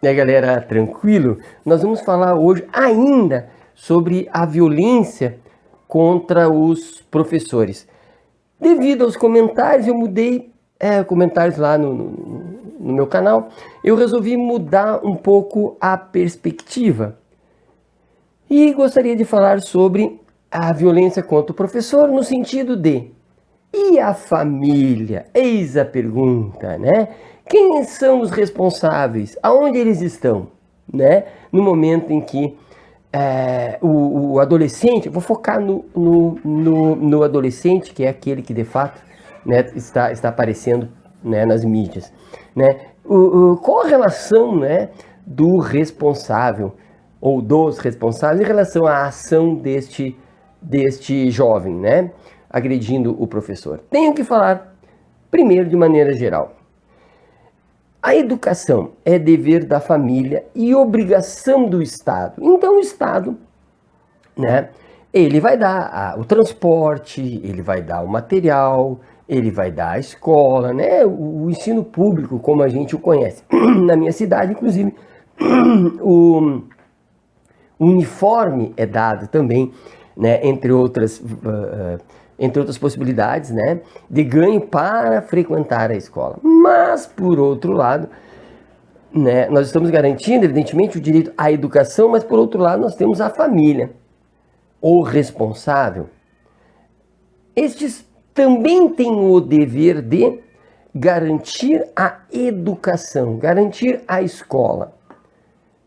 E aí, galera, tranquilo? Nós vamos falar hoje ainda sobre a violência contra os professores. Devido aos comentários, eu mudei comentários lá no meu canal. Eu resolvi mudar um pouco a perspectiva. E gostaria de falar sobre a violência contra o professor no sentido de: e a família? Eis a pergunta, né? Quem são os responsáveis? Aonde eles estão, né? No momento em que o adolescente, vou focar no adolescente, que é aquele que de fato, né, está aparecendo, né, nas mídias, né? Qual a relação, né, do responsável ou dos responsáveis em relação à ação deste jovem, né, agredindo o professor? Tenho que falar primeiro de maneira geral. A educação é dever da família e obrigação do Estado. Então o Estado, né, ele vai dar o transporte, ele vai dar o material, ele vai dar a escola, né, o ensino público como a gente o conhece. Na minha cidade, inclusive, o uniforme é dado também, né, entre outras possibilidades, né, de ganho para frequentar a escola. Mas, por outro lado, né, nós estamos garantindo, evidentemente, o direito à educação, mas, por outro lado, nós temos a família, o responsável. Estes também têm o dever de garantir a educação, garantir a escola.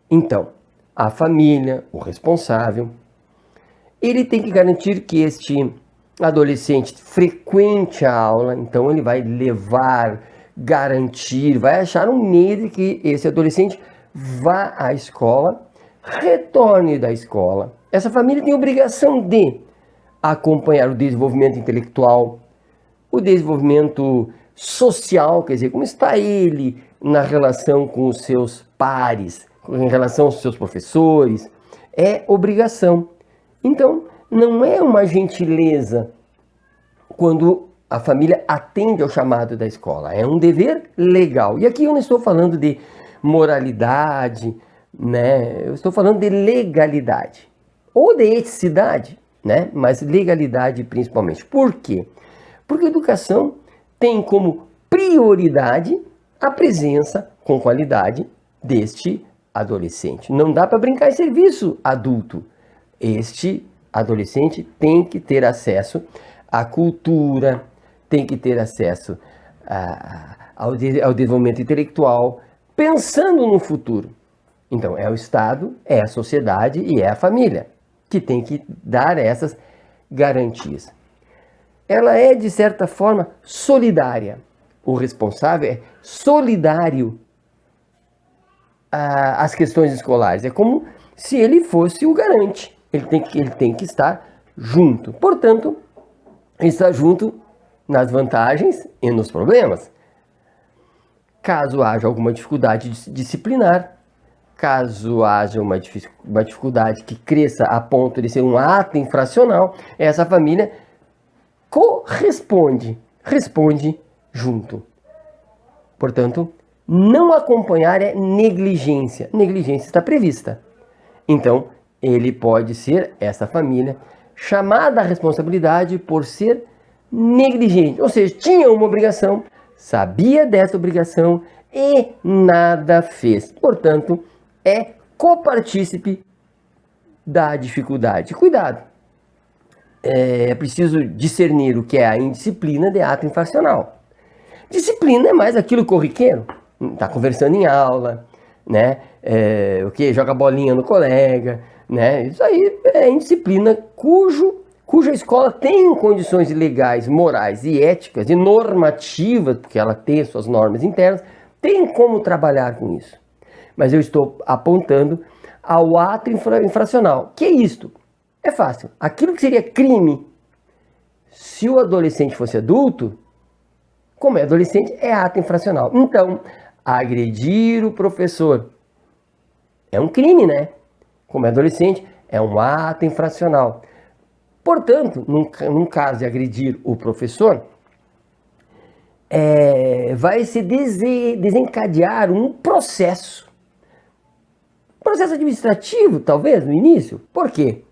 Então, a família, o responsável, ele tem que garantir que este adolescente frequente a aula, então ele vai levar, garantir, vai achar um meio de que esse adolescente vá à escola, retorne da escola. Essa família tem a obrigação de acompanhar o desenvolvimento intelectual, o desenvolvimento social, quer dizer, como está ele na relação com os seus pares, em relação aos seus professores, é obrigação. Então, não é uma gentileza quando a família atende ao chamado da escola, é um dever legal. E aqui eu não estou falando de moralidade, né? Eu estou falando de legalidade ou de eticidade, né? Mas legalidade principalmente. Por quê? Porque a educação tem como prioridade a presença com qualidade deste adolescente. Não dá para brincar em serviço adulto. Este adolescente tem que ter acesso à cultura, tem que ter acesso ao desenvolvimento intelectual, pensando no futuro. Então, é o Estado, é a sociedade e é a família que tem que dar essas garantias. Ela é, de certa forma, solidária. O responsável é solidário às questões escolares. É como se ele fosse o garante. Ele tem que estar junto. Portanto, está junto nas vantagens e nos problemas. Caso haja alguma dificuldade disciplinar, caso haja uma dificuldade que cresça a ponto de ser um ato infracional, essa família responde junto. Portanto, não acompanhar é negligência. Negligência está prevista. Então, ele pode ser, essa família, chamada à responsabilidade por ser negligente. Ou seja, tinha uma obrigação, sabia dessa obrigação e nada fez. Portanto, é copartícipe da dificuldade. Cuidado! É preciso discernir o que é a indisciplina de ato infracional. Disciplina é mais aquilo corriqueiro. Está conversando em aula, né? Joga bolinha no colega, né? Isso aí é indisciplina cuja escola tem condições legais, morais e éticas e normativas, porque ela tem suas normas internas, tem como trabalhar com isso. Mas eu estou apontando ao ato infracional. Que é isto? É fácil. Aquilo que seria crime, se o adolescente fosse adulto, como é adolescente, é ato infracional. Então, agredir o professor é um crime, né? Como é adolescente, é um ato infracional. Portanto, num caso de agredir o professor, vai se desencadear um processo Processo administrativo, talvez, no início. Por quê?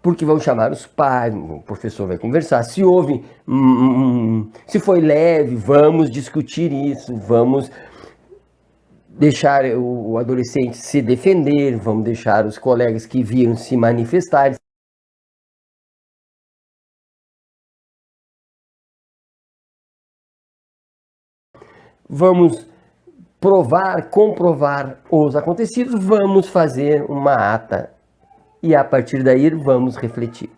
Porque vão chamar os pais, o professor vai conversar. Se houve, se foi leve, vamos discutir isso, vamos deixar o adolescente se defender, vamos deixar os colegas que viram se manifestarem. Vamos provar, comprovar os acontecidos, vamos fazer uma ata e a partir daí vamos refletir.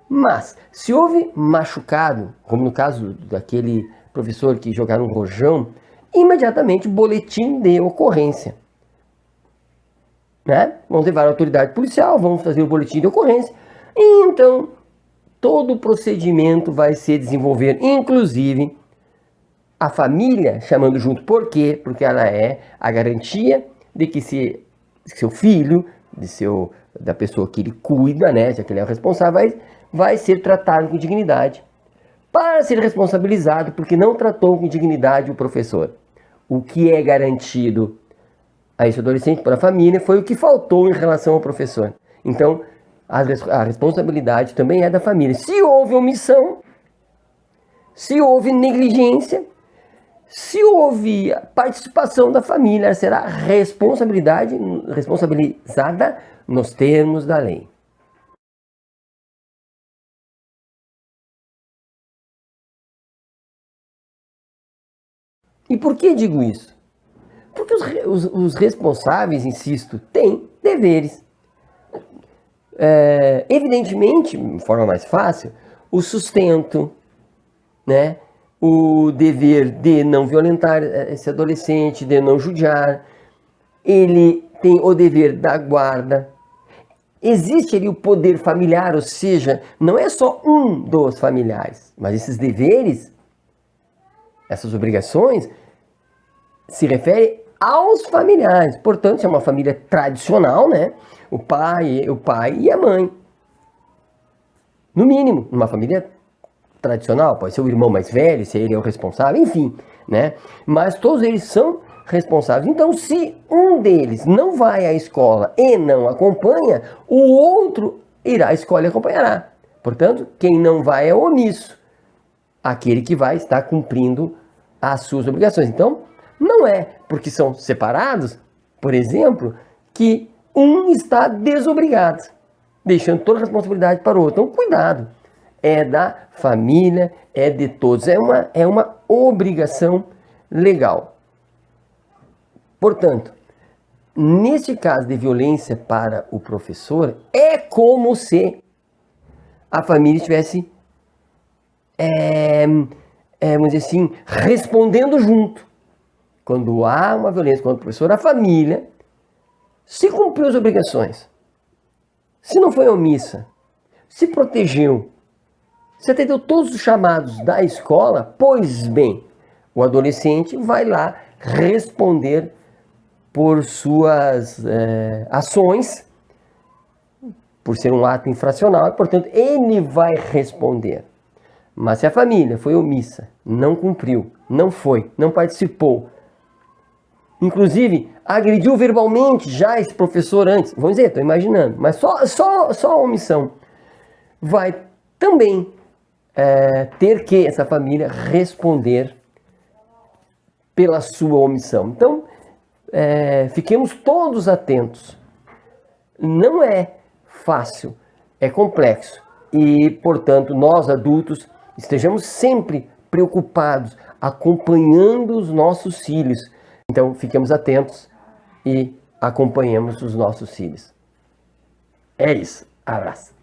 Mas, se houve machucado, como no caso daquele professor que jogaram um rojão, imediatamente boletim de ocorrência. Né? Vamos levar a autoridade policial, vamos fazer o boletim de ocorrência. E então, todo o procedimento vai se desenvolver, inclusive a família chamando junto. Por quê? Porque ela é a garantia de que seu filho, da pessoa que ele cuida, né, já que ele é o responsável, vai ser tratado com dignidade. Para ser responsabilizado porque não tratou com dignidade o professor. O que é garantido a esse adolescente para a família foi o que faltou em relação ao professor. Então, a responsabilidade também é da família. Se houve omissão, se houve negligência, se houve participação da família, ela será responsabilizada nos termos da lei. E por que digo isso? Porque os responsáveis, insisto, têm deveres. Evidentemente, de forma mais fácil, o sustento, né? O dever de não violentar esse adolescente, de não judiar. Ele tem o dever da guarda. Existe ali o poder familiar, ou seja, não é só um dos familiares, mas esses deveres, essas obrigações, se referem aos familiares. Portanto, se é uma família tradicional, né? O pai e a mãe. No mínimo, numa família tradicional, pode ser o irmão mais velho, se ele é o responsável, enfim, né? Mas todos eles são responsáveis. Então, se um deles não vai à escola e não acompanha, o outro irá à escola e acompanhará. Portanto, quem não vai é o omisso, aquele que vai estar cumprindo as suas obrigações. Então, não é porque são separados, por exemplo, que um está desobrigado, deixando toda a responsabilidade para o outro. Então, cuidado. É da família, é de todos. É uma obrigação legal. Portanto, neste caso de violência para o professor, é como se a família estivesse, vamos dizer assim, respondendo junto. Quando há uma violência contra o professor, a família, se cumpriu as obrigações, se não foi omissa, se protegeu, se atendeu todos os chamados da escola, pois bem, o adolescente vai lá responder por suas ações, por ser um ato infracional, e, portanto, ele vai responder. Mas se a família foi omissa, não cumpriu, não foi, não participou, inclusive agrediu verbalmente já esse professor antes, vamos dizer, estou imaginando, mas só a omissão, vai também ter que essa família responder pela sua omissão. Então, fiquemos todos atentos. Não é fácil, é complexo e, portanto, nós adultos estejamos sempre preocupados, acompanhando os nossos filhos. Então, fiquemos atentos e acompanhemos os nossos filhos. É isso. Abraço.